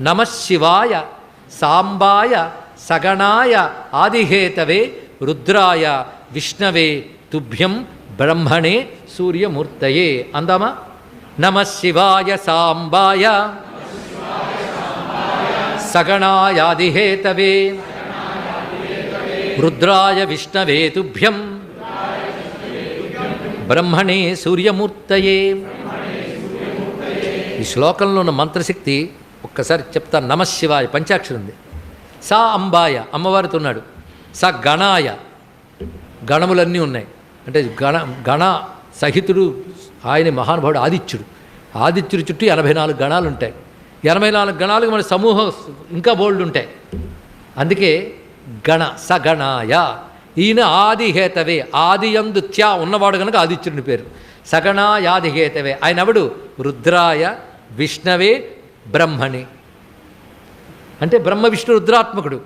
నమశివాయ సాంబాయ సగణాయ ఆదిహేతవే రుద్రాయ విష్ణవే తుభ్యం బ్రహ్మణే సూర్యమూర్తయే. అందామా? నమశివాయ సాంబాయ సగణాయాదిహేతవే రుద్రాయ విష్ణవే తుభ్యం బ్రహ్మణే సూర్యమూర్తయే. ఈ శ్లోకంలో ఉన్న మంత్రశక్తి ఒక్కసారి చెప్తాను. నమశివాయ పంచాక్షరం ఉంది. సా అంబాయ అమ్మవారితో ఉన్నాడు. స గణాయ గణములన్నీ ఉన్నాయి. అంటే గణ సహితుడు ఆయన మహానుభావుడు ఆదిత్యుడు. ఆదిత్యుడి చుట్టూ 84 గణాలు ఉంటాయి. 84 గణాలకు మన సమూహం ఇంకా బోల్డ్ ఉంటాయి. అందుకే గణ సగణాయ. ఈయన ఆదిహేతవే, ఆదియందు త్యా ఉన్నవాడు కనుక ఆదిత్యుడిని పేరు. సగణాయాదిహేతవే. ఆయన ఎవడు? రుద్రాయ విష్ణవే బ్రహ్మణి. అంటే బ్రహ్మ విష్ణు రుద్రాత్మకుడు.